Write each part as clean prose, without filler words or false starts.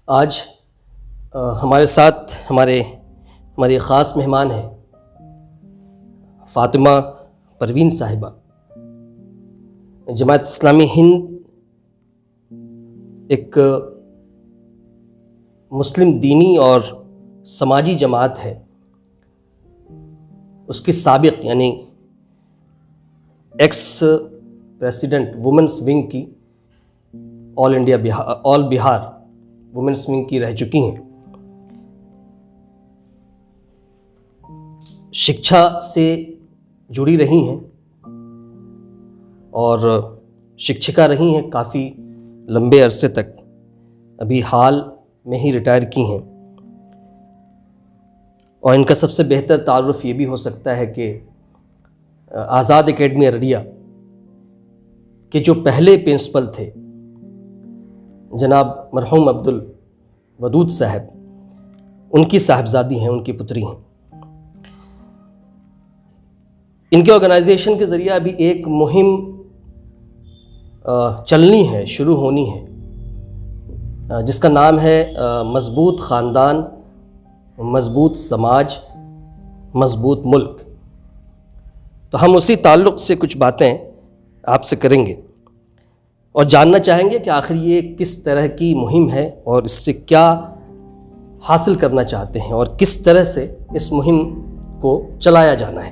आज हमारे साथ हमारे ख़ास मेहमान हैं फ़ातिमा परवीन साहिबा। जमात इस्लामी हिंद एक मुस्लिम दीनी और समाजी जमात है। उसकी साबिक यानी एक्स प्रेसिडेंट वुमेंस विंग की ऑल बिहार वुमेंस विंग की रह चुकी हैं। शिक्षा से जुड़ी रही हैं और शिक्षिका रही हैं काफ़ी लंबे अरसे तक। अभी हाल में ही रिटायर की हैं और इनका सबसे बेहतर तारुफ ये भी हो सकता है कि आज़ाद एकेडमी अररिया के जो पहले प्रिंसिपल थे जनाब मरहूम अब्दुल वदूद साहब, उनकी साहबजादी हैं, उनकी पुत्री हैं। इनके ऑर्गेनाइजेशन के ज़रिए अभी एक मुहिम चलनी है, शुरू होनी है, जिसका नाम है मज़बूत ख़ानदान, मज़बूत समाज, मज़बूत मुल्क। तो हम उसी ताल्लुक़ से कुछ बातें आपसे करेंगे और जानना चाहेंगे कि आखिर ये किस तरह की मुहिम है और इससे क्या हासिल करना चाहते हैं और किस तरह से इस मुहिम को चलाया जाना है।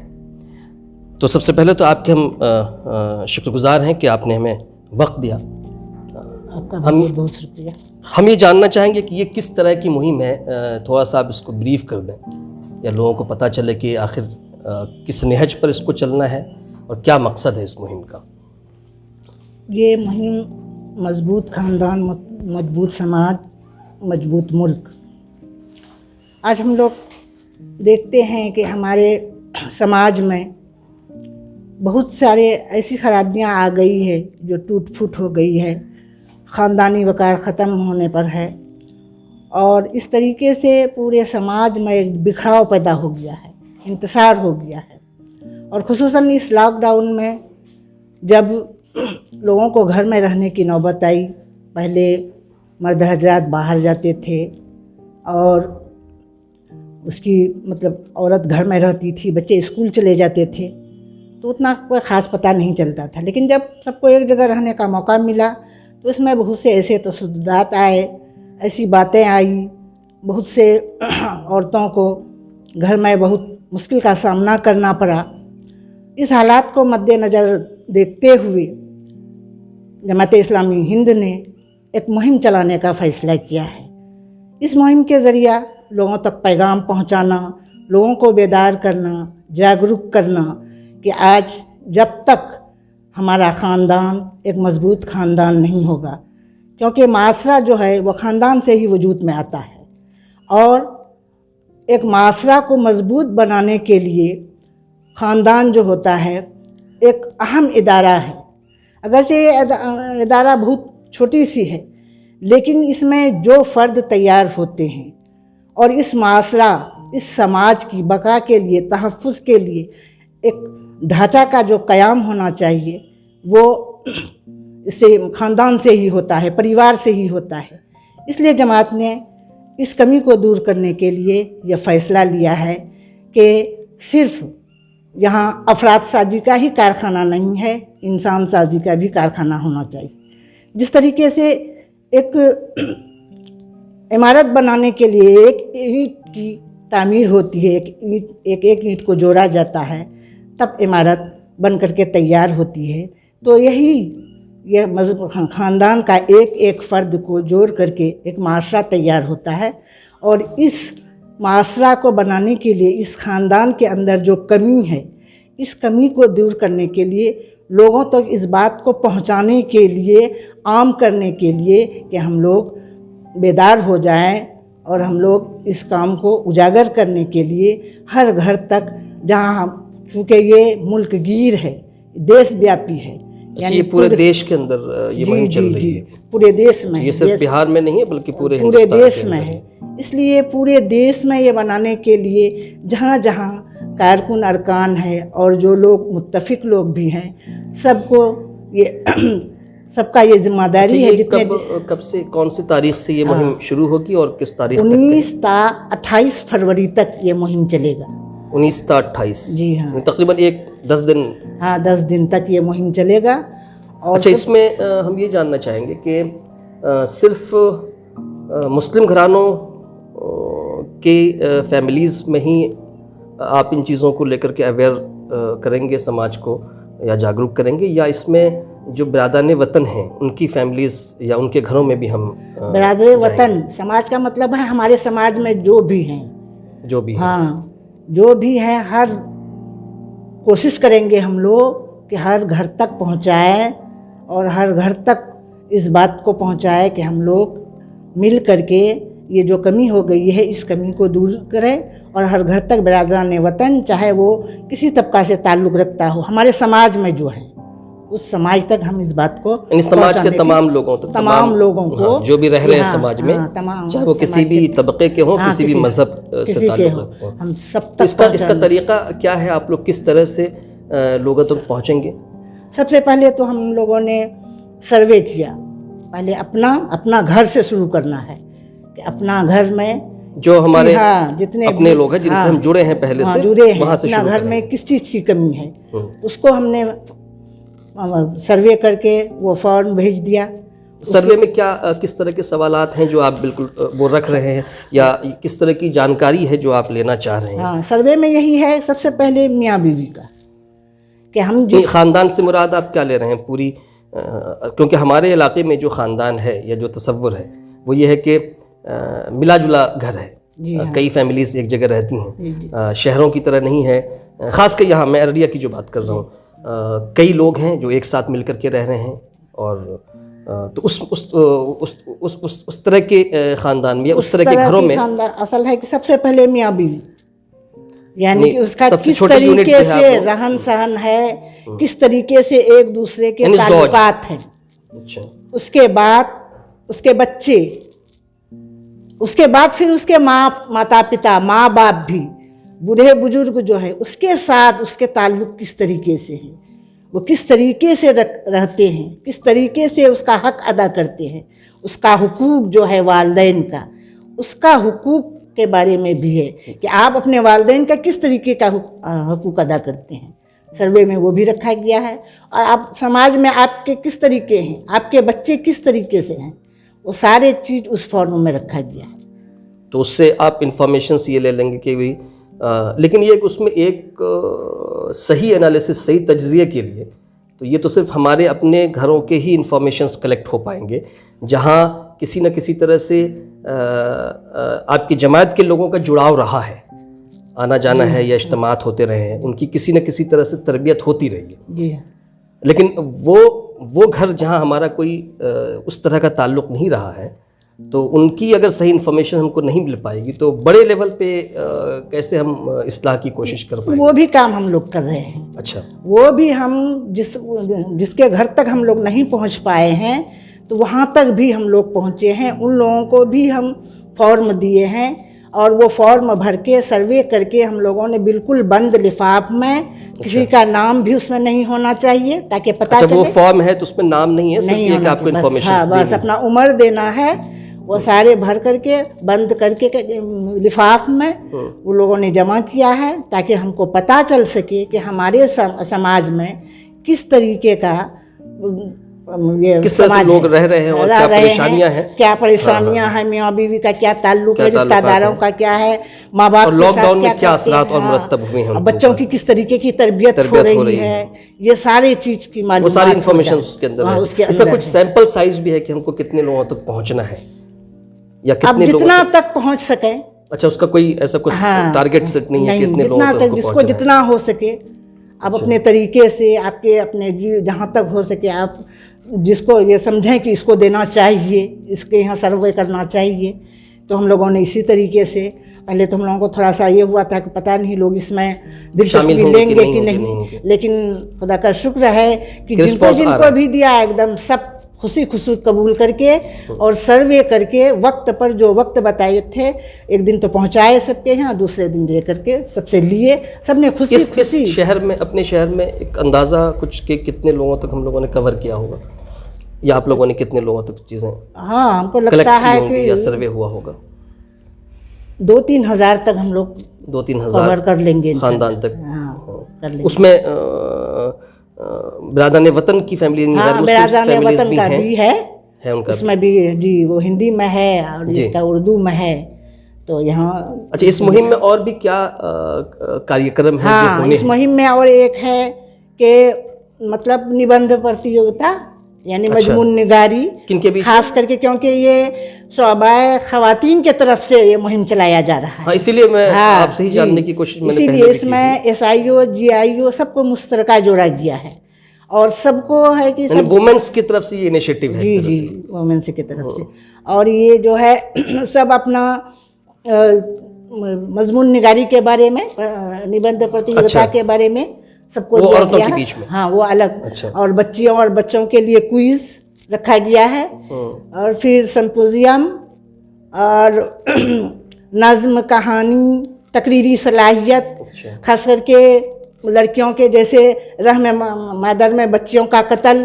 तो सबसे पहले तो आपके हम शुक्रगुज़ार हैं कि आपने हमें वक्त दिया। आपका बहुत शुक्रिया। हम ये जानना चाहेंगे कि ये किस तरह की मुहिम है, थोड़ा सा आप इसको ब्रीफ कर दें या लोगों को पता चले कि आखिर किस नहज पर इसको चलना है और क्या मकसद है इस मुहिम का। ये मुहिम मजबूत ख़ानदान, मजबूत समाज, मजबूत मुल्क। आज हम लोग देखते हैं कि हमारे समाज में बहुत सारे ऐसी खराबियां आ गई है जो टूट फूट हो गई है, ख़ानदानी वक़ार ख़त्म होने पर है और इस तरीके से पूरे समाज में एक बिखराव पैदा हो गया है, इंतशार हो गया है। और ख़ुसूसन इस लॉकडाउन में जब लोगों को घर में रहने की नौबत आई, पहले मर्द हजरात बाहर जाते थे और उसकी मतलब औरत घर में रहती थी, बच्चे स्कूल चले जाते थे, तो उतना कोई ख़ास पता नहीं चलता था। लेकिन जब सबको एक जगह रहने का मौका मिला तो इसमें बहुत से ऐसे तसद्दुदात आए, ऐसी बातें आई, बहुत से औरतों को घर में बहुत मुश्किल का सामना करना पड़ा। इस हालात को मद्देनज़र देखते हुए जमात इस्लामी हिंद ने एक मुहिम चलाने का फ़ैसला किया है। इस मुहिम के ज़रिया लोगों तक पैगाम पहुंचाना, लोगों को बेदार करना, जागरूक करना कि आज जब तक हमारा ख़ानदान एक मज़बूत ख़ानदान नहीं होगा, क्योंकि माशरा जो है वो ख़ानदान से ही वजूद में आता है और एक माशरा को मज़बूत बनाने के लिए ख़ानदान जो होता है एक अहम इदारा है। अगरचे ये इदारा बहुत छोटी सी है, लेकिन इसमें जो फ़र्द तैयार होते हैं और इस माशरा, इस समाज की बका के लिए, तहफ़्फ़ुज़ के लिए एक ढांचा का जो क़याम होना चाहिए वो इससे ख़ानदान से ही होता है, परिवार से ही होता है। इसलिए जमात ने इस कमी को दूर करने के लिए यह फ़ैसला लिया है कि सिर्फ़ यहाँ अफराद साजी का ही कारखाना नहीं है, इंसान साजी का भी कारखाना होना चाहिए। जिस तरीके से एक इमारत बनाने के लिए एक ईंट की तामीर होती है, एक ईंट को जोड़ा जाता है, तब इमारत बन करके तैयार होती है। तो यह मज़बूत ख़ानदान का एक एक फ़र्द को जोड़ करके एक माशरा तैयार होता है और इस माशरा को बनाने के लिए इस ख़ानदान के अंदर जो कमी है, इस कमी को दूर करने के लिए, लोगों तक इस बात को पहुंचाने के लिए, आम करने के लिए कि हम लोग बेदार हो जाएं और हम लोग इस काम को उजागर करने के लिए हर घर तक, जहां हम, क्योंकि ये मुल्क गिर है, देशव्यापी है, यानी पूरे देश के अंदर ये मुहिम चल रही है। पूरे देश में, ये सिर्फ बिहार में नहीं है बल्कि पूरे देश में है। इसलिए पूरे देश में ये बनाने के लिए जहाँ जहाँ कारकुन अरकान है और जो लोग मुत्तफ़िक लोग भी हैं, सबको ये सबका ये जिम्मेदारी है। ये जितने कब से, कौन सी तारीख से ये मुहिम शुरू होगी और किस तारीख तक? 28 फरवरी तक ये मुहिम चलेगा। 19 ता 28? जी हाँ, तकरीबन 10 दिन। हाँ, 10 दिन तक ये मुहिम चलेगा। और अच्छा, इसमें हम ये जानना चाहेंगे कि सिर्फ मुस्लिम घरानों के फैमिलीज़ में ही आप इन चीज़ों को लेकर के अवेयर करेंगे समाज को या जागरूक करेंगे, या इसमें जो बिरादरान वतन हैं उनकी फैमिलीज़ या उनके घरों में भी हम बिरादर वतन, समाज का मतलब है हमारे समाज में जो भी हैं, जो भी हैं, हाँ, जो भी हैं, हर कोशिश करेंगे हम लोग कि हर घर तक पहुंचाएं और हर घर तक इस बात को पहुंचाएं कि हम लोग मिल करके ये जो कमी हो गई है इस कमी को दूर करें और हर घर तक बिरादरान वतन, चाहे वो किसी तबका से ताल्लुक़ रखता हो, हमारे समाज में जो है उस समाज तक हम इस बात को, यानी समाज के तमाम लोगों तक, तमाम लोगों को, हाँ, जो भी रह रहे हैं समाज में, तमाम, चाहे वो किसी भी तबके के हों, किसी भी मजहब से ताल्लुक़ रखते हों, हम सब तक इसका तरीका क्या है? आप लोग किस तरह से लोगों तक पहुँचेंगे? सबसे पहले तो हम लोगों ने सर्वे किया। पहले अपना घर से शुरू करना है कि अपना घर में जो हमारे जितने अपने लोग हैं जिनसे हम जुड़े हैं पहले से, जुड़े हैं, वहाँ से अपना घर में किस चीज़ की कमी है उसको हमने सर्वे करके वो फॉर्म भेज दिया। सर्वे में क्या किस तरह के सवालात हैं जो आप बिल्कुल वो रख रहे हैं, या किस तरह की जानकारी है जो आप लेना चाह रहे हैं? हाँ, सर्वे में यही है सबसे पहले मियाँ बीवी का, कि हम जिस ख़ानदान से मुराद आप क्या ले रहे हैं पूरी? क्योंकि हमारे इलाके में जो ख़ानदान है या जो तसव्वुर है वो ये है कि मिला जुला घर है, कई फैमिलीज़ एक जगह रहती हैं, शहरों की तरह नहीं है। ख़ास कर यहाँ मैं अररिया की जो बात कर रहा हूँ, कई लोग हैं जो एक साथ मिल कर के रह रहे हैं, और तो उस तरह के ख़ानदान में या उस तरह के घरों में असल है कि सबसे पहले मियाँ बीवी, यानी कि उसका किस तरीके से रहन सहन है, किस तरीके से एक दूसरे के ताल्लुकात हैं। अच्छा, उसके बाद उसके बच्चे, उसके बाद फिर उसके माता पिता, माँ बाप भी, बूढ़े बुजुर्ग जो है उसके साथ उसके ताल्लुक किस तरीके से हैं, वो किस तरीके से रहते हैं, किस तरीके से उसका हक अदा करते हैं, उसका हुकूक जो है वालिदैन का, उसका हुकूक के बारे में भी है कि आप अपने वालिदैन का किस तरीके का हुकूक अदा करते हैं। सर्वे में वो भी रखा गया है। और आप समाज में आपके किस तरीके हैं, आपके बच्चे किस तरीके से हैं, वो सारे चीज़ उस फॉर्म में रखा गया है। तो उससे आप इंफॉर्मेशन ये ले लेंगे कि भाई, लेकिन ये उसमें एक सही एनालिसिस, सही तज्ज़िये के लिए तो ये तो सिर्फ हमारे अपने घरों के ही इंफॉर्मेशंस कलेक्ट हो पाएंगे, जहाँ किसी न किसी तरह से आपकी जमात के लोगों का जुड़ाव रहा है, आना जाना है या इज्तिमात होते रहे हैं, उनकी किसी न किसी तरह से तरबियत होती रही है। जी। लेकिन वो घर जहाँ हमारा कोई उस तरह का ताल्लुक़ नहीं रहा है, तो उनकी अगर सही इन्फॉर्मेशन हमको नहीं मिल पाएगी तो बड़े लेवल पे कैसे हम इस्लाह की कोशिश कर पाएंगे? वो भी काम हम लोग कर रहे हैं। अच्छा, वो भी हम जिसके घर तक हम लोग नहीं पहुंच पाए हैं तो वहाँ तक भी हम लोग पहुँचे हैं, उन लोगों को भी हम फॉर्म दिए हैं और वो फॉर्म भर के सर्वे करके हम लोगों ने बिल्कुल बंद लिफाफ में, किसी का नाम भी उसमें नहीं होना चाहिए ताकि पता चले। वो फॉर्म है तो उसमें नाम नहीं है, सिर्फ ये कि आपको इन्फॉर्मेशन बस अपना उम्र देना है, वो सारे भर करके बंद करके लिफाफ में वो लोगों ने जमा किया है ताकि हमको पता चल सके कि हमारे समाज में किस तरीके का किस तरह से लोग रह रहे हैं और क्या परेशानियां हैं, क्या परेशानियां हैं, मियाँ बीवी का क्या ताल्लुक है, रिश्तेदारों का क्या है, माँ बाप और लॉकडाउन में क्या असरात और मुरत्तब हुए हैं, बच्चों की किस तरीके की तरबियत हो रही है, ये सारी चीज की मालूमात, वो सारी इन्फॉर्मेशन उसके अंदर है। इसका कुछ सैंपल साइज भी है कि हमको कितने लोगों तक पहुंचना है या कितने लोगों जितना तक पहुंच सके। अच्छा, उसका कोई ऐसा कुछ टारगेट सेट नहीं है कि कितने लोगों तक जिसको जितना हो सके आप अपने तरीके से, आपके अपने जहाँ तक हो सके आप जिसको ये समझें कि इसको देना चाहिए, इसके यहाँ सर्वे करना चाहिए, तो हम लोगों ने इसी तरीके से, पहले तो हम लोगों को थोड़ा सा ये हुआ था कि पता नहीं लोग इसमें दिलचस्पी लेंगे कि नहीं, लेकिन खुदा का शुक्र है कि जिनको भी दिया एकदम सब खुशी कबूल करके और सर्वे करके वक्त पर जो वक्त बताए थे, एक दिन तो पहुंचाए सबके यहाँ, दूसरे दिन दे करके सबसे लिए, सबने खुशी। इस शहर में, अपने शहर में एक अंदाज़ा कुछ के कितने लोगों तक हम लोगों ने कवर किया होगा? या आप लोगों ने कितने लोगों तक चीज़ें हाँ, हमको कलेक्ट लगता की है होंगी या कि सर्वे हुआ होगा? 2-3 हज़ार तक हम लोग 2-3 कवर हज़ार कर लेंगे खानदान इंशाल्लाह। तक। हाँ, कर लेंगे। उसमें बिरादरान वतन की फैमिली, हाँ, गैर मुस्लिम बिरादरान फैमिलीज वतन भी का हैं? भी है, है उनका भी। उसमें भी जी, वो हिंदी में है और जी। इसका उर्दू में है, तो यहाँ। अच्छा, इस मुहिम में और भी क्या कार्यक्रम है जो हाँ, होने इस हैं? मुहिम में और एक है कि मतलब निबंध प्रतियोगिता, यानी अच्छा। मजमून निगारी, किनके बीच खास करके क्योंकि ये शोबाए खवातीन के तरफ से ये मुहिम चलाया जा रहा है। हाँ, इसीलिए मैं हाँ, आपसे ही जी। जानने की कोशिश मैंने इसीलिए पहले भी की इसमें SIO GIO सबको मुश्तरका जोड़ा गया है और सबको है कि थी। सब वुमेन्स की तरफ से ये इनिशिएटिव है जी एक तरह जी से। वोमेंस की तरफ से। और ये जो है सब अपना मजमून निगारी के बारे में, निबंध प्रतियोगिता अच्छा। के बारे में सबको वो दिया औरतों गया के है। बीच में? हाँ, वो अलग। अच्छा। और बच्चियों और बच्चों के लिए क्विज रखा गया है और फिर सिंपोजियम और नज्म, कहानी, तकरीरी सलाहियत, अच्छा। खास करके लड़कियों के, जैसे रहम मादर में बच्चियों का कत्ल,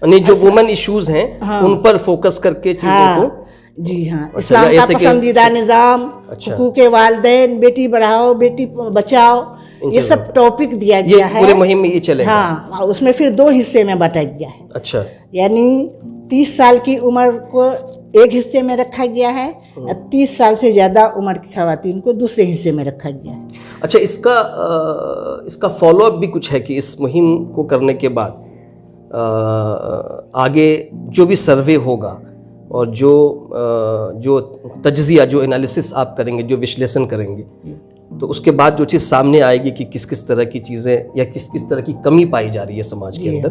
यानी जो वुमेन इश्यूज हैं हाँ। उन पर फोकस करके चीज़ों हाँ, को। जी हाँ, अच्छा, इस्लाम का ऐसे कि- पसंदीदा निज़ाम, अच्छा। हुकूक वालिदैन, बेटी बढ़ाओ बेटी बचाओ, ये चीज़ों सब टॉपिक दिया ये गया है। पूरे मुहिम में ये चलेगा? हाँ, और उसमें फिर 2 हिस्से में बांटा गया है। अच्छा। यानी 30 साल की उम्र को एक हिस्से में रखा गया है और 30 साल से ज़्यादा उम्र की खवातीन को दूसरे हिस्से में रखा गया है। अच्छा, इसका फॉलोअप भी कुछ है कि इस मुहिम को करने के बाद आगे जो भी सर्वे होगा और जो तज्जिया, जो एनालिसिस आप करेंगे, जो विश्लेषण करेंगे, तो उसके बाद जो चीज़ सामने आएगी कि किस किस तरह की चीज़ें या किस किस तरह की कमी पाई जा रही है समाज के अंदर,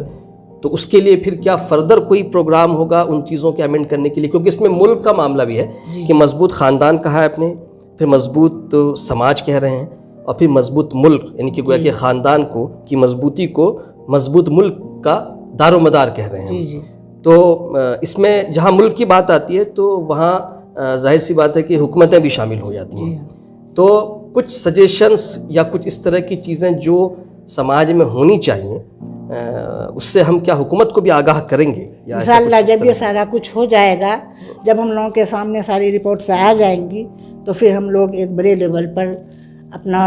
तो उसके लिए फिर क्या फर्दर कोई प्रोग्राम होगा उन चीज़ों के अमेंड करने के लिए? क्योंकि इसमें मुल्क का मामला भी है कि मजबूत ख़ानदान कहा है आपने, फिर मजबूत समाज कह रहे हैं, और फिर मजबूत मुल्क, यानी कि गोया कि ख़ानदान को की मजबूती को मजबूत मुल्क का दारोमदार कह रहे हैं। जी। तो इसमें जहाँ मुल्क की बात आती है तो वहाँ जाहिर सी बात है कि हुकूमतें भी शामिल हो जाती हैं। तो कुछ सजेशंस या कुछ इस तरह की चीज़ें जो समाज में होनी चाहिए, उससे हम क्या हुकूमत को भी आगाह करेंगे या ऐसा इंशाअल्लाह कुछ इस जब ये सारा कुछ हो जाएगा, जब हम लोगों के सामने सारी रिपोर्ट्स आ जाएंगी, तो फिर हम लोग एक बड़े लेवल पर अपना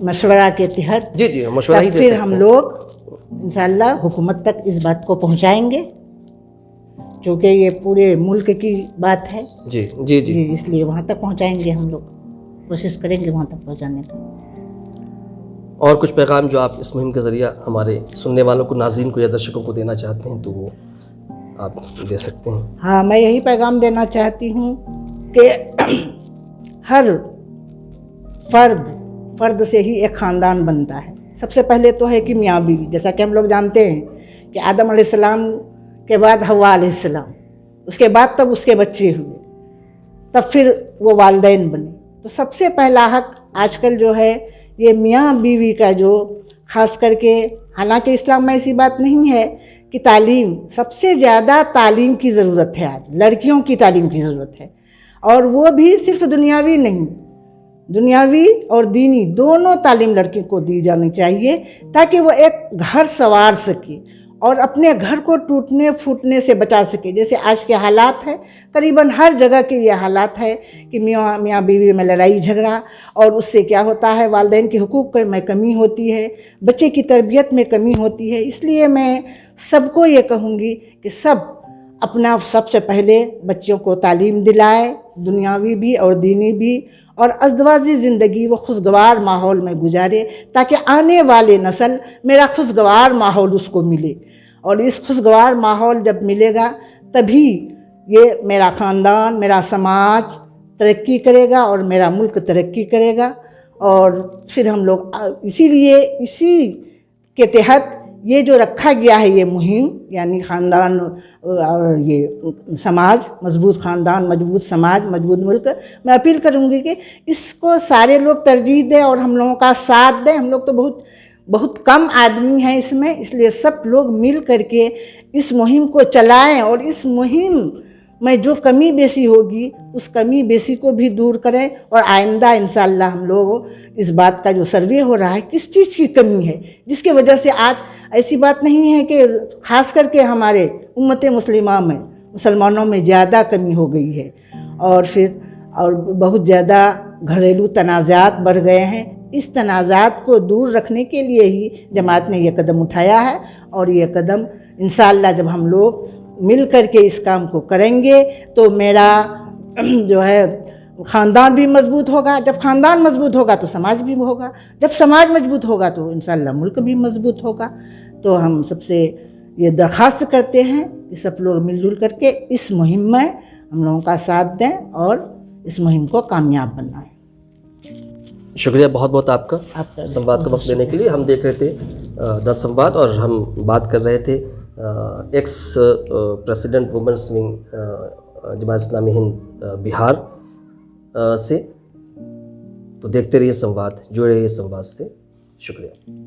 मशवरा के तहत जी जी मशवरा ही तब दे फिर सकते हम हैं। लोग इंशाअल्लाह हुकूमत तक इस बात को पहुंचाएंगे, क्योंकि ये पूरे मुल्क की बात है। जी जी जी जी, इसलिए वहाँ तक पहुँचाएंगे, हम लोग कोशिश करेंगे वहाँ तक पहुँचाने का। और कुछ पैगाम जो आप इस मुहिम के ज़रिए हमारे सुनने वालों को, नाज़रीन को या दर्शकों को देना चाहते हैं तो वो आप दे सकते हैं। हाँ, मैं यही पैगाम देना चाहती हूँ कि हर फर्द से ही एक ख़ानदान बनता है। सबसे पहले तो है कि मियाँ बीवी, जैसा कि हम लोग जानते हैं कि आदम अलैहिस्सलाम के बाद हव्वा अलैहिस्सलाम, उसके बाद तब उसके बच्चे हुए, तब फिर वो वालिदैन बने। तो सबसे पहला हक आजकल जो है ये मियाँ बीवी का, जो ख़ास करके, हालांकि इस्लाम में ऐसी बात नहीं है कि तालीम, सबसे ज़्यादा तालीम की ज़रूरत है, आज लड़कियों की तालीम की ज़रूरत है, और वो भी सिर्फ दुनियावी नहीं, दुनियावी और दीनी दोनों तालीम लड़की को दी जानी चाहिए, ताकि वो एक घर संवार सके और अपने घर को टूटने फूटने से बचा सके। जैसे आज के हालात है, करीबन हर जगह के ये हालात है कि मियाँ बीवी में लड़ाई झगड़ा, और उससे क्या होता है, वालिदैन के हुकूक में कमी होती है, बच्चे की तरबियत में कमी होती है। इसलिए मैं सबको ये कहूँगी कि सब अपना सबसे पहले बच्चों को तालीम दिलाए, दुनियावी भी और दीनी भी, और अज़दवाजी ज़िंदगी वो खुशगवार माहौल में गुजारे, ताकि आने वाले नस्ल मेरा खुशगवार माहौल उसको मिले। और इस खुशगवार माहौल जब मिलेगा तभी ये मेरा ख़ानदान, मेरा समाज तरक्की करेगा और मेरा मुल्क तरक्की करेगा। और फिर हम लोग इसीलिए इसी के तहत ये जो रखा गया है ये मुहिम, यानी ख़ानदान और ये समाज, मजबूत ख़ानदान, मजबूत समाज, मजबूत मुल्क, मैं अपील करूँगी कि इसको सारे लोग तरजीह दें और हम लोगों का साथ दें। हम लोग तो बहुत कम आदमी हैं इसमें, इसलिए सब लोग मिल करके इस मुहिम को चलाएं और इस मुहिम में जो कमी बेसी होगी उस कमी बेसी को भी दूर करें, और आइंदा इंशाअल्लाह हम लोग इस बात का जो सर्वे हो रहा है किस चीज़ की कमी है जिसकी वजह से आज ऐसी बात नहीं है कि ख़ास करके हमारे उम्मत मुस्लिमा में मुसलमानों में ज़्यादा कमी हो गई है, और बहुत ज़्यादा घरेलू तनाज़ात बढ़ गए हैं। इस तनाज़ात को दूर रखने के लिए ही जमात ने यह कदम उठाया है, और ये कदम इंशाअल्लाह जब हम लोग मिल कर के इस काम को करेंगे तो मेरा जो है ख़ानदान भी मजबूत होगा। जब ख़ानदान मजबूत होगा तो समाज भी होगा, जब समाज मजबूत होगा तो इंशाअल्लाह मुल्क भी मजबूत होगा। तो हम सबसे ये दरख्वास्त करते हैं कि सब लोग मिलजुल करके इस मुहिम में हम लोगों का साथ दें और इस मुहिम को कामयाब बनाएं। शुक्रिया बहुत बहुत आपका आपका संवाद का वक्त देने के लिए। हम देख रहे थे द संवाद, और हम बात कर रहे थे ex president women's wing Jamaat Islami Hind Bihar से। तो देखते रहिए संवाद, जुड़े रहिए संवाद से। शुक्रिया।